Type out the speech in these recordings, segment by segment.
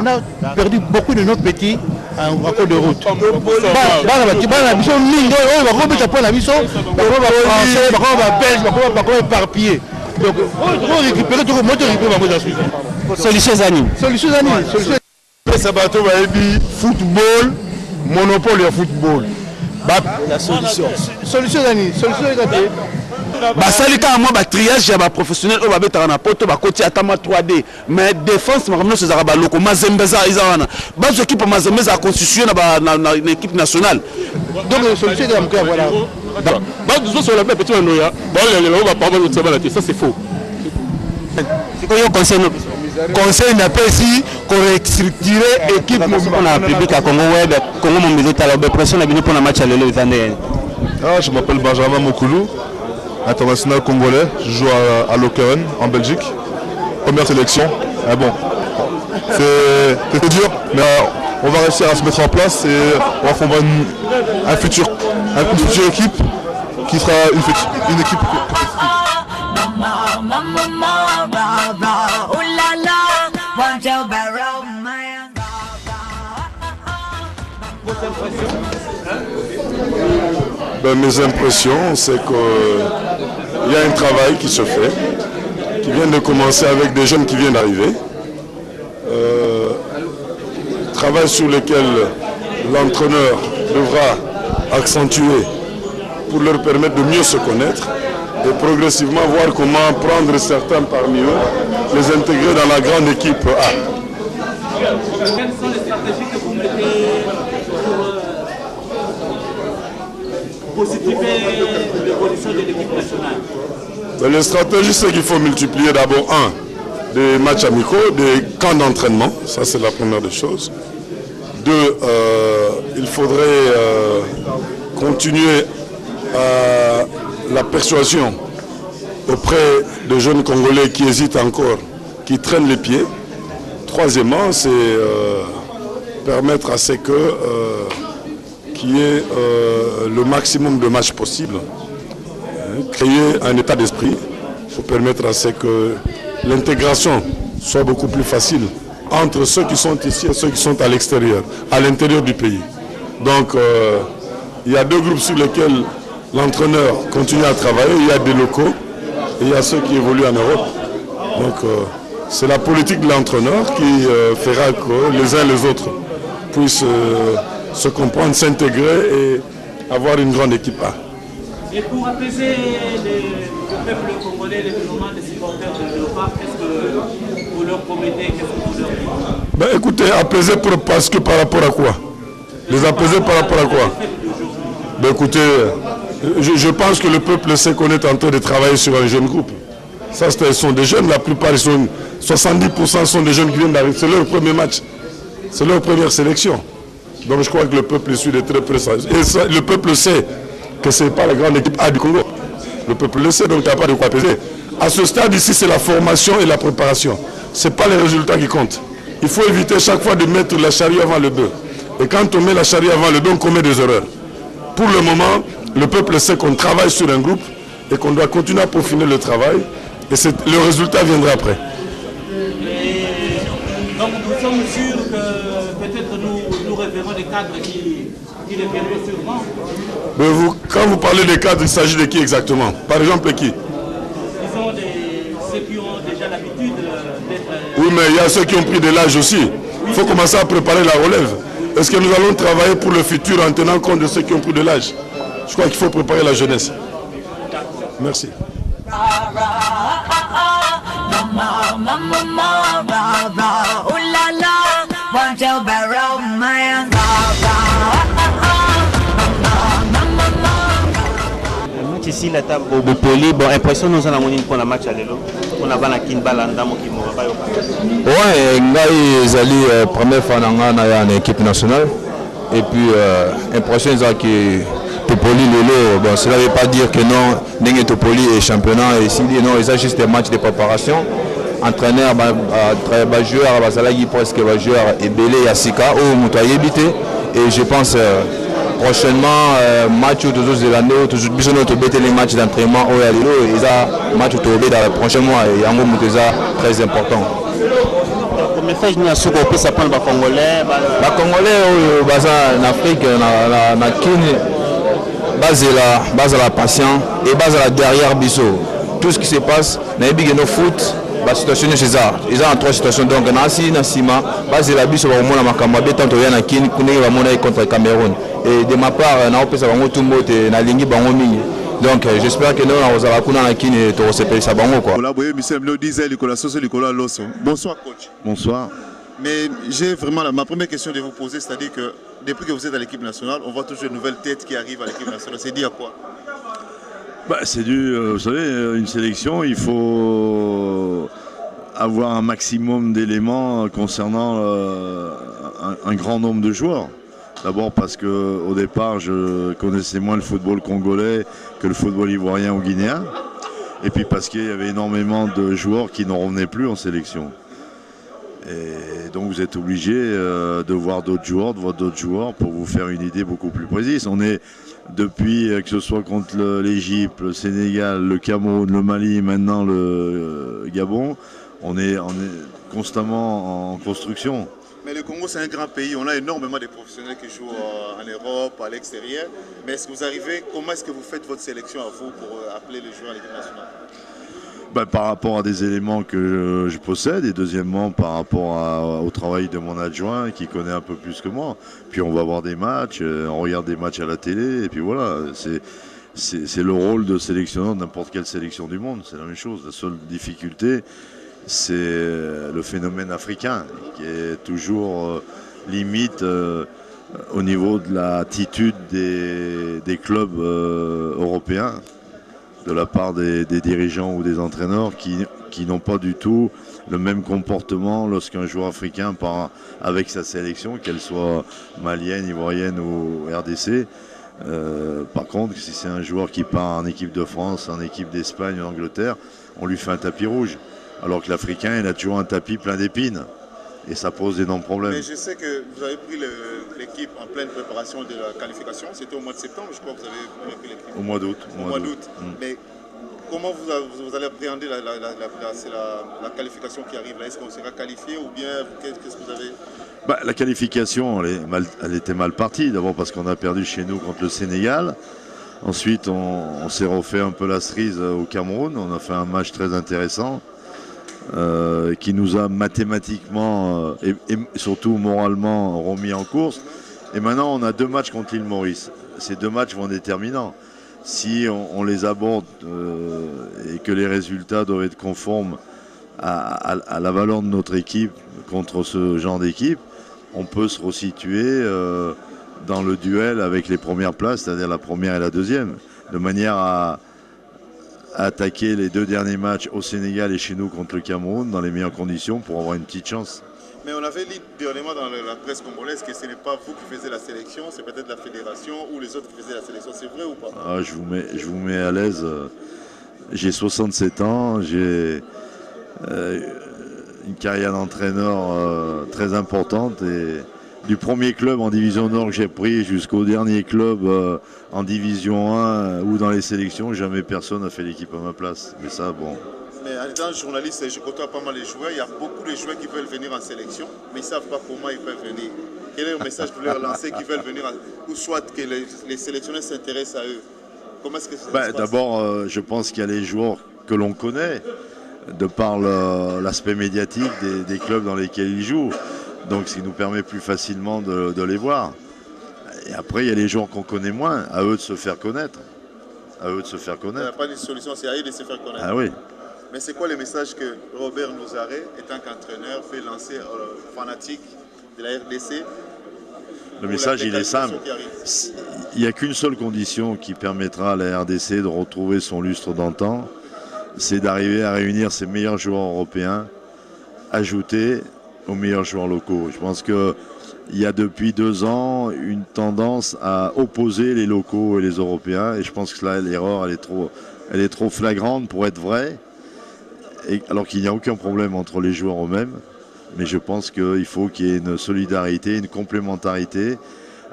On a perdu beaucoup de nos petits en cours de route. Donc, on récupère tout le monde. Solution Zani. Ça va tout football, monopole de football. La solution. Solution Zani. Solution est basalika moi ba triage ya ba professionnel o ba betaka na poto ba koti atama 3D mais défense makamno ce zaka ba loko mazembeza izawana ba équipe mazembeza constitué na équipe nationale donc solution de la voilà ba nous sur le petit noya ba le ba pas de tsaba ça c'est faux c'est quoi conseil n'a pas ici qu'on restructurer équipe on a public à Congo web Congo mon militaire la pression na bino pour la match à l'élève année. Je m'appelle Benjamin Mokoulou, international congolais, je joue à Lokeren en Belgique, première sélection. Bon, c'est dur, mais on va réussir à se mettre en place et on va former une future équipe qui sera une équipe. Mes impressions, c'est qu'il y a un travail qui se fait, qui vient de commencer avec des jeunes qui viennent d'arriver. Travail sur lequel l'entraîneur devra accentuer pour leur permettre de mieux se connaître et progressivement voir comment prendre certains parmi eux, les intégrer dans la grande équipe A. Quelles sont les stratégies que vous mettez pour positiver l'évolution de l'équipe nationale? Les stratégies, c'est qu'il faut multiplier d'abord des matchs amicaux, des camps d'entraînement, ça c'est la première des choses. Deux, il faudrait continuer la persuasion auprès de jeunes Congolais qui hésitent encore, qui traînent les pieds. Troisièmement, c'est permettre à ce qu'il y ait le maximum de matchs possibles, créer un état d'esprit pour permettre à ce que l'intégration soit beaucoup plus facile entre ceux qui sont ici et ceux qui sont à l'extérieur, à l'intérieur du pays. Donc, il y a deux groupes sur lesquels l'entraîneur continue à travailler. Il y a des locaux et il y a ceux qui évoluent en Europe. Donc, c'est la politique de l'entraîneur qui fera que les uns et les autres puissent se comprendre, s'intégrer et avoir une grande équipe A. Et pour apaiser le peuple congolais, les mouvements des supporters de Léopard, qu'est-ce que vous leur promettez, qu'est-ce que vous leur dites? Écoutez, apaiser parce que par rapport à quoi? Les apaiser par rapport à quoi? Écoutez, je pense que le peuple sait qu'on est en train de travailler sur un jeune groupe. Ça, ce sont des jeunes, la plupart, 70% sont des jeunes qui viennent d'arriver. C'est leur premier match, c'est leur première sélection. Donc je crois que le peuple suit de très près ça. Et ça, le peuple sait que ce n'est pas la grande équipe A du Congo. Le peuple le sait, donc il n'y a pas de quoi peser. À ce stade ici, c'est la formation et la préparation. Ce n'est pas les résultats qui comptent. Il faut éviter chaque fois de mettre la charrue avant le bœuf. Et quand on met la charrue avant le bœuf, on commet des erreurs. Pour le moment, le peuple sait qu'on travaille sur un groupe et qu'on doit continuer à peaufiner le travail. Et le résultat viendra après. Et donc nous sommes sûrs que peut-être nous reverrons des cadres qui les viendront sûrement. Mais quand vous parlez des cadres, il s'agit de qui exactement? Par exemple, qui? Disons ceux qui ont déjà l'habitude d'être... Oui, mais il y a ceux qui ont pris de l'âge aussi. Il faut commencer à préparer la relève. Est-ce que nous allons travailler pour le futur en tenant compte de ceux qui ont pris de l'âge? Je crois qu'il faut préparer la jeunesse. Merci. Ici la table Bopoli, bon impression nous en avons une pour la match à l'élo. On a la Kinbala ndamo qui m'aura pas. Ouais, ngai ezali première fois nanga na équipe nationale et puis impression que Topoli lelo, bon cela ne veut pas dire que non Ndenge Topoli est championnat et si non c'est juste des matchs de préparation. Entraîneur joueur bazalaki presque joueur ebele ya sika o muto ayebite et je pense prochainement match toujours de l'année toujours besoin de bêter les matchs d'entraînement au Yalilo et ça match au dans les prochains mois et yango muto très important. message ni asuko opesa mpona bacongolais oyo baza en Afrique na kini bazala patient et bazala derrière biso tout ce qui se passe na yebi no foot ba situation chez ça ils ont trois situations donc na sima bazela biso ba mona makambo beta to yana kini kunenge ba mona contre Cameroun et de ma part na opesa bango tumbote na lingi bango mingi. Donc j'espère que nous allons kuna na kini to sepelisa bango quoi. Voilà, boye Michel Mlo disait Nicolas Soso Nicolas Losso. Bonsoir coach. Bonsoir. Mais j'ai vraiment ma première question de vous poser, c'est-à-dire que depuis que vous êtes à l'équipe nationale, on voit toujours de nouvelles têtes qui arrivent à l'équipe nationale. C'est dit à quoi? C'est dû, vous savez, une sélection, il faut avoir un maximum d'éléments concernant un grand nombre de joueurs. D'abord parce qu'au départ, je connaissais moins le football congolais que le football ivoirien ou guinéen. Et puis parce qu'il y avait énormément de joueurs qui n'en revenaient plus en sélection. Et donc vous êtes obligé de voir d'autres joueurs, pour vous faire une idée beaucoup plus précise. On est, depuis que ce soit contre l'Égypte, le Sénégal, le Cameroun, le Mali, maintenant le Gabon, on est constamment en construction. Mais le Congo, c'est un grand pays. On a énormément de professionnels qui jouent en Europe, à l'extérieur. Mais est-ce que vous arrivez, comment est-ce que vous faites votre sélection à vous pour appeler les joueurs à l'équipe nationale? Par rapport à des éléments que je possède et deuxièmement par rapport au travail de mon adjoint qui connaît un peu plus que moi. Puis on va voir des matchs, on regarde des matchs à la télé et puis voilà. C'est le rôle de sélectionneur de n'importe quelle sélection du monde. C'est la même chose. La seule difficulté, c'est le phénomène africain qui est toujours limite au niveau de l'attitude des clubs européens, de la part des dirigeants ou des entraîneurs qui n'ont pas du tout le même comportement lorsqu'un joueur africain part avec sa sélection, qu'elle soit malienne, ivoirienne ou RDC. Par contre, si c'est un joueur qui part en équipe de France, en équipe d'Espagne ou d'Angleterre, on lui fait un tapis rouge. Alors que l'Africain, il a toujours un tapis plein d'épines. Et ça pose d'énormes problèmes. Mais je sais que vous avez pris l'équipe en pleine préparation de la qualification. C'était au mois de septembre, je crois que vous avez pris l'équipe. Au mois d'août. Au mois d'août. Mais comment vous allez appréhender la qualification qui arrive là? Est-ce qu'on sera qualifié ou bien qu'est-ce que vous avez? La qualification, elle était mal partie. D'abord parce qu'on a perdu chez nous contre le Sénégal. Ensuite, on s'est refait un peu la cerise au Cameroun. On a fait un match très intéressant. Qui nous a mathématiquement et surtout moralement remis en course. Et maintenant, on a 2 matchs contre l'île Maurice. Ces 2 matchs vont être déterminants. Si on les aborde et que les résultats doivent être conformes à la valeur de notre équipe contre ce genre d'équipe, on peut se resituer dans le duel avec les premières places, c'est-à-dire la première et la deuxième, de manière à attaquer les 2 derniers matchs au Sénégal et chez nous contre le Cameroun dans les meilleures conditions pour avoir une petite chance. Mais on avait lu dernièrement dans la presse congolaise que ce n'est pas vous qui faisiez la sélection, c'est peut-être la fédération ou les autres qui faisaient la sélection. C'est vrai ou pas? Je vous mets à l'aise. J'ai 67 ans, j'ai une carrière d'entraîneur très importante et du premier club en division Nord que j'ai pris jusqu'au dernier club en division 1 ou dans les sélections, jamais personne n'a fait l'équipe à ma place. Mais ça, bon. Mais en étant journaliste, je côtoie pas mal les joueurs. Il y a beaucoup de joueurs qui veulent venir en sélection, mais ils ne savent pas comment ils peuvent venir. Quel est le message que vous leur lancez qui veulent venir ou soit que les sélectionneurs s'intéressent à eux? Comment est-ce que ça se passe? D'abord, je pense qu'il y a les joueurs que l'on connaît, de par l'aspect médiatique des clubs dans lesquels ils jouent. Donc, ce qui nous permet plus facilement de les voir. Et après, il y a les joueurs qu'on connaît moins, à eux de se faire connaître. À eux de se faire connaître. Il n'y a pas de solution, c'est à eux de se faire connaître. Ah oui. Mais c'est quoi le message que Robert Nouzaré, étant qu'entraîneur, fait lancer aux fanatiques de la RDC? Le message, il est simple. Il n'y a qu'une seule condition qui permettra à la RDC de retrouver son lustre d'antan, c'est d'arriver à réunir ses meilleurs joueurs européens, ajoutés aux meilleurs joueurs locaux. Je pense qu'il y a depuis 2 ans une tendance à opposer les locaux et les Européens. Et je pense que là, l'erreur, elle est trop flagrante pour être vraie. Alors qu'il n'y a aucun problème entre les joueurs eux-mêmes. Mais je pense qu'il faut qu'il y ait une solidarité, une complémentarité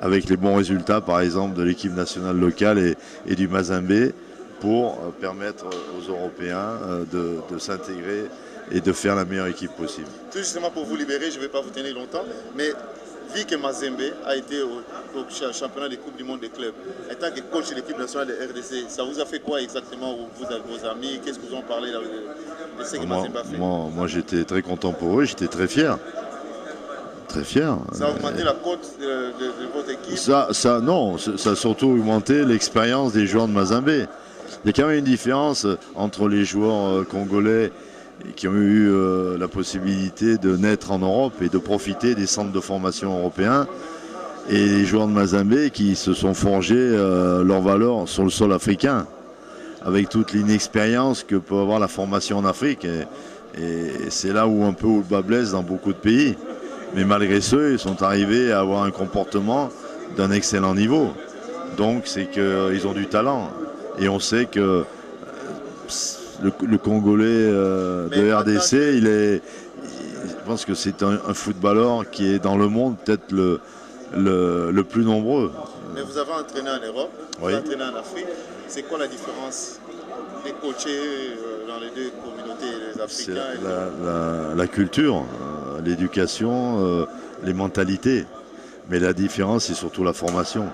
avec les bons résultats, par exemple, de l'équipe nationale locale et du Mazembe pour permettre aux Européens de s'intégrer et de faire la meilleure équipe possible. Tout justement pour vous libérer, je ne vais pas vous tenir longtemps, mais vu que Mazembe a été au championnat des Coupes du Monde des clubs, en tant que coach de l'équipe nationale de RDC, ça vous a fait quoi exactement, vous avec vos amis? Qu'est-ce que vous en parlez de ce que Mazembe a fait? Moi j'étais très content pour eux, j'étais très fier. Très fier. Ça a augmenté la cote de votre équipe? Ça a surtout augmenté l'expérience des joueurs de Mazembe. Il y a quand même une différence entre les joueurs congolais qui ont eu la possibilité de naître en Europe et de profiter des centres de formation européens et les joueurs de Mazembe qui se sont forgés leurs valeurs sur le sol africain avec toute l'inexpérience que peut avoir la formation en Afrique. Et c'est là où un peu où le bas blesse dans beaucoup de pays. Mais malgré ce, ils sont arrivés à avoir un comportement d'un excellent niveau. Donc c'est qu'ils ont du talent. Et on sait que le Congolais de RDC, je pense que c'est un footballeur qui est dans le monde peut-être le plus nombreux. Mais vous avez entraîné en Europe, vous avez entraîné en Afrique. C'est quoi la différence des coachés dans les deux communautés, les Africains? C'est la culture, l'éducation, les mentalités. Mais la différence, c'est surtout la formation.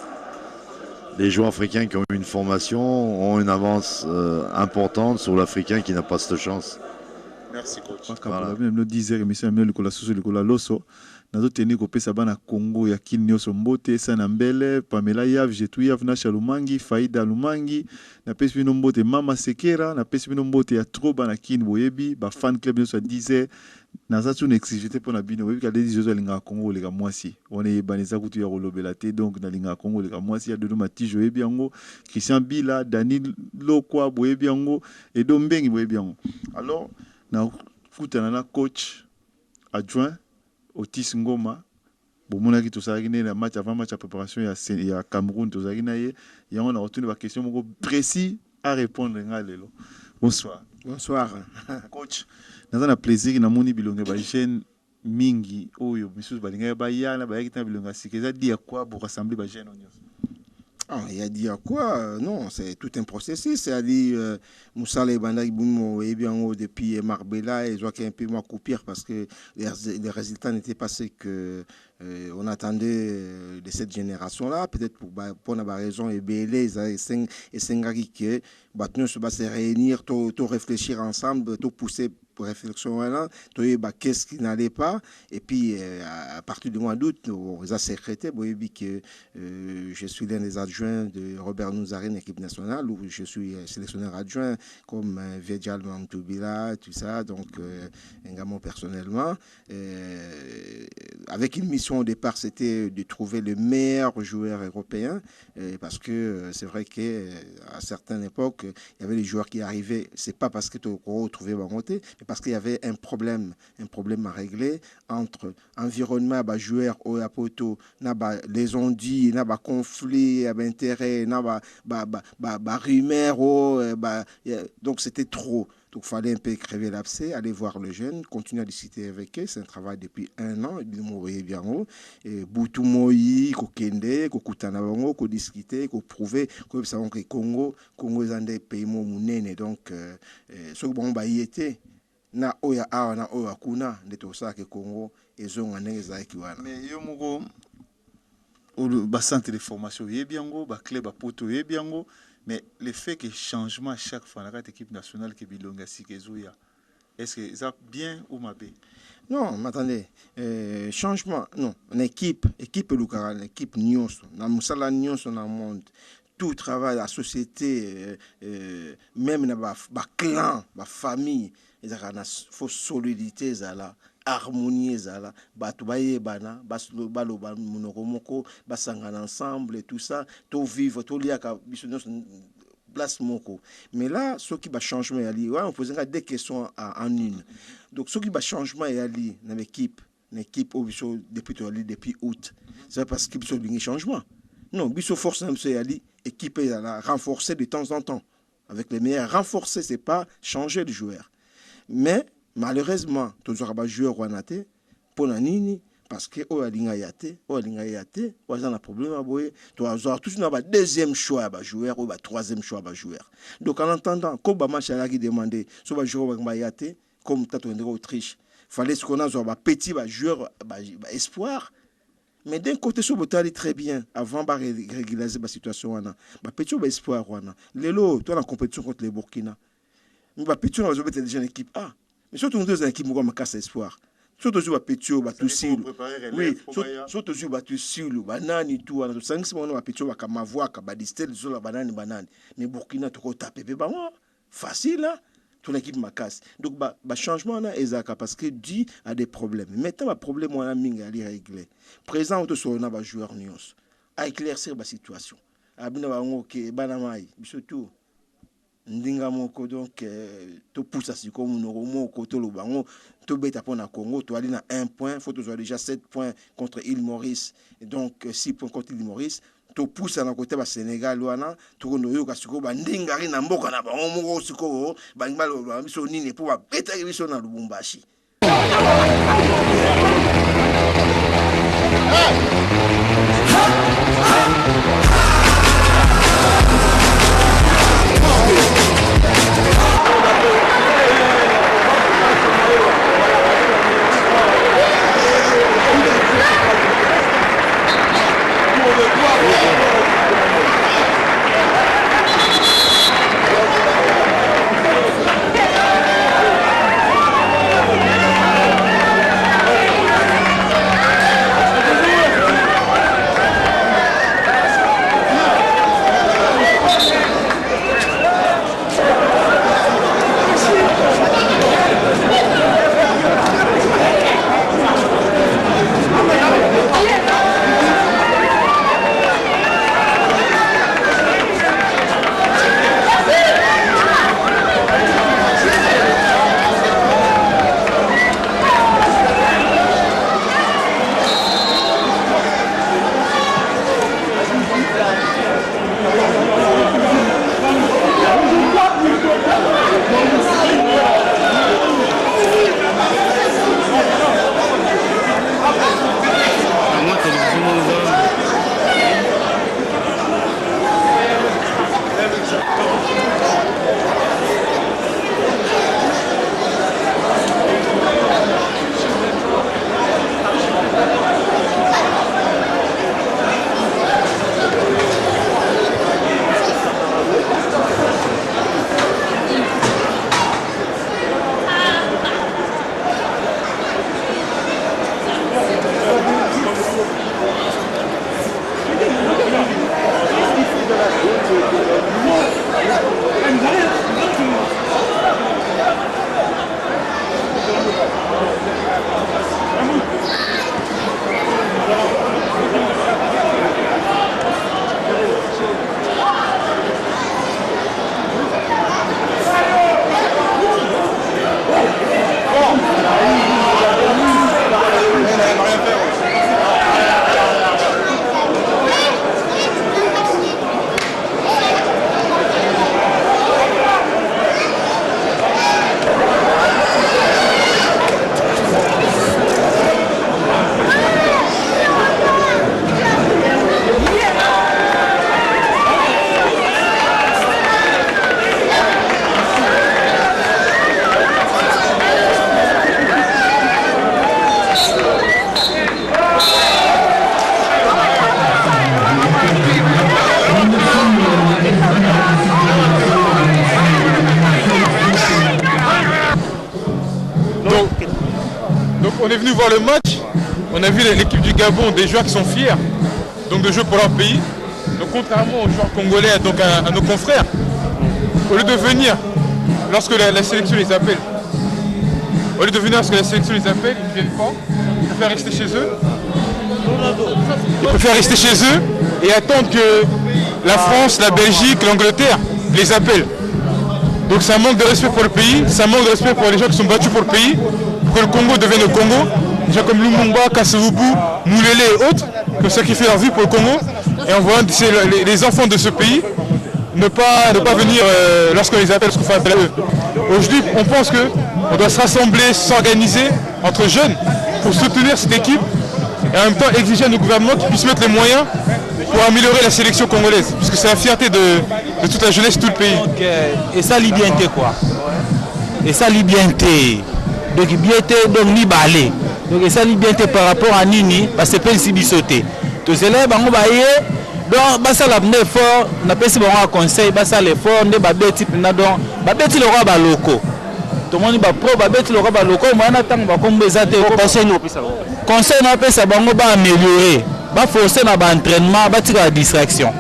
Les joueurs africains qui ont eu une formation ont une avance importante sur l'Africain qui n'a pas cette chance. Merci coach. Voilà. Nazoteni kopesa bana Congo ya kini nyonso mbote sana mbele Pamela Yav Jetu Yav na Shalumangi Faida Lumangi na pesi bino mbote Mama Sekera na pesi bino mbote ya Troba na kini boyebi ba fan club nyonso disait nazatu na exclusivité pour na bino boyebi ka lezi jozo linga Congo leka mwasi on ebaneza kutu ya kolobela te donc na linga Congo leka mwasi ya dodo matijo yebi yango Christian Bila Dani Lokwa boyebi yango Edo Mbengi boyebi yango alors na kutana na coach adjoint Otis Ngoma, bomonaki tozalaki na match avant match à préparation ya Cameroun tozalaki na ye yango na retourner ba question moko précis à répondre nga lelo. Bonsoir. Bonsoir. Coach, naza na plaisir na moni bilonge ba jeune mingi oyo misusu balinga ba yana ba yakita bilonga sikeza dia quoi pour rassembler ba jeune onyo. Il a dit à quoi? Non, c'est tout un processus. C'est à dire Moussa Lebanda Boumou et bien depuis Marbella et je vois qu'il y a un peu moins coupir parce que les résultats n'étaient pas ceux que on attendait de cette génération-là. Peut-être pour la raison et Bélé et Sengari que nous se réunir, tout réfléchir ensemble, tout pousser pour réflexion là, qu'est-ce qui n'allait pas et puis à partir du mois d'août on a sécrété que je suis l'un des adjoints de Robert Nouzarine équipe nationale où je suis sélectionneur adjoint comme Vedjal Mamtoubila tout ça donc également personnellement avec une mission au départ c'était de trouver le meilleur joueur européen parce que c'est vrai qu'à certaines époques il y avait des joueurs qui arrivaient c'est pas parce que tu retrouvais Bangoté parce qu'il y avait un problème à régler entre environnement bah joueur au apoto na ba les ondits na ba conflit à intérêt na ba rumeur donc c'était trop. Donc il fallait un peu crever l'abcès, aller voir le jeune, continuer à discuter avec eux. C'est un travail depuis 1 an. Et Boutou Moyi, Kokende, Kokutanabango, ko discuter, ko prouver, ko savons que Congo est un des pays mounene. Donc ce que bon y était na oya awa na oya kuna ndeto ça que Congo ezonga neza kiwana. Mais yo moko ba centre de formation yebiango, ba club ba poto yebiango. Mais le fait que changement à chaque fois dans cette équipe nationale qui bilonga sikezuya, est-ce que ça bien ou mal? Non, mais attendez, changement, non, une équipe locale, une équipe nyonso, na musala nyonso na monde, tout travail, la société, même na ba clan, ba famille, il y a une fausse solidité là. Harmonie zala batu bayebana baloba monoko moko basangana ensemble et tout ça to vivre to liaka biso place moko mais là ce qui va changement yali on pose des questions en une donc ce qui va changement yali dans l'équipe obiso depuis août c'est parce que biso lingi changement non biso force biso yali équipe la renforcer de temps en temps avec les meilleurs renforcer c'est pas changer de joueur mais malheureusement, tous les joueurs ont pour la nini parce que o alinga yate, o a problème à boyer. Tu as tout un deuxième choix à joueur ou troisième choix à joueur. Donc en entendant, quand ba match qui demandé, so ba joueur ba yate, comme Tato Ndero Autriche. Il fallait ce qu'on a un petit joueur espoir. Mais d'un côté, ce botali très bien avant de régulariser la situation. Petit espoir. Lélo, toi, la compétition contre les Burkina. Mais petit, on va jouer déjà une équipe A. Mais surtout, nous deux équipes, on va casser espoir. Surtout, je vais petit, on va tout seul. Oui, surtout, je vais tout seul. Banane, tout. On a 5 semaines, on va petit, on va comme avoir, comme distel, sur la banane. Mais Burkina, tu vas taper. Facile, là. Ton équipe m'a cassé. Donc, changement là, parce que dit a des problèmes. Maintenant, le problème, on a mis à régler. Présent, on a joueur Nyons. À éclaircir la situation. Abina ok, banamai, surtout. Ndinga moko donc to pousse à ce comme nous romo koto lo bango to beta pour na Congo to aller na 1 point, faut toujours déjà 7 points contre Île Maurice et donc 6 points contre Île Maurice. To pousse na côté ba Sénégal wana to no yo kasiko ba ndinga ri na mboka na bango moko siko ba ngalo ba biso nini pour ba beta biso na Lubumbashi. On est venu voir le match, on a vu l'équipe du Gabon, des joueurs qui sont fiers donc de jouer pour leur pays. Donc contrairement aux joueurs congolais, donc à nos confrères, au lieu de venir lorsque la sélection les appelle, ils ne viennent pas, ils préfèrent rester chez eux. Ils préfèrent rester chez eux et attendre que la France, la Belgique, l'Angleterre les appellent. Donc c'est un manque de respect pour le pays, c'est un manque de respect pour les gens qui sont battus pour le pays, pour que le Congo devienne le Congo. Des gens comme Lumumba, Kassavubu, Moulele et autres, qui ont sacrifié leur vie pour le Congo. Et on voit les enfants de ce pays ne pas venir lorsqu'on les appelle, lorsqu'on fait appel à eux. Aujourd'hui, on pense qu'on doit se rassembler, s'organiser entre jeunes pour soutenir cette équipe et en même temps exiger à nos gouvernements qu'ils puissent mettre les moyens pour améliorer la sélection congolaise, puisque c'est la fierté de toute la jeunesse, tout le pays. Et ça, l'identité quoi. Et ça, l'identité. donc bien te donc ni balé donc ça li bien te par rapport à nini parce que pensi bisoté to cela bango baye donc basa la bne fort na pesi bango un conseil basa l'effort nde ba deux type na donc ba beti le roi ba loko to moni ba pro ba beti le roi ba loko mo na tango ba kombe za te conseil no pesa conseil na pesa bango ba améliorer ba forcer na ba entraînement ba tika la distraction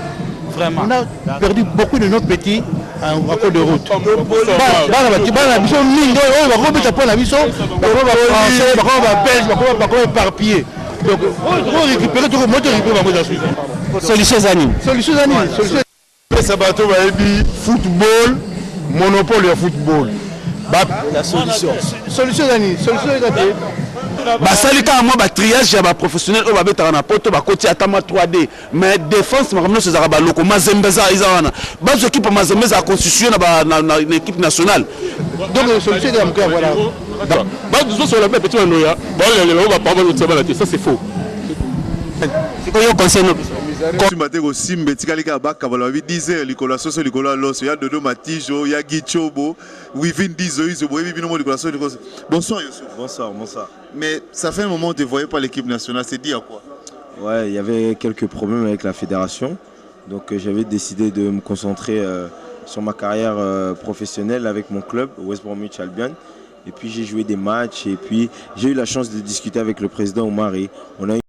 vraiment on a perdu beaucoup de nos petits en cours de route. Bana biso mingi oyo bakobeta po na biso bakoba français bakoba belge bakoba éparpillé. Donc on récupérer tout moto récupérer bango za suite. Solution zani. Solution pesa bato ba ebi football monopole ya football. La solution Zani, solution est basali kaka mwa batriage ya baprofessionnel oyo babetaka na poto bakoti atama 3D mais défense makambo nyonso ezalaka baloko mazembe eza wana bazo équipe mazembe ezala constitué na équipe nationale donc solution ya moke ya voilà bazo sur la petit wanoya balelo bapamba lotsaba te ça c'est faux c'est quoi yo conseil no Tumate ko simbe tikali ka baka bala 10 heures likolo soso likolo loso ya dodo matijo ya gichobo within 10 heures izo boyebi bino mo likolo soso likolo. Bonsoir Youssouf. Bonsoir. Mais ça fait un moment que tu ne voyais pas l'équipe nationale, c'est dit à quoi? Ouais, il y avait quelques problèmes avec la fédération. Donc j'avais décidé de me concentrer sur ma carrière professionnelle avec mon club, West Bromwich Albion. Et puis j'ai joué des matchs et puis j'ai eu la chance de discuter avec le président Oumari. On a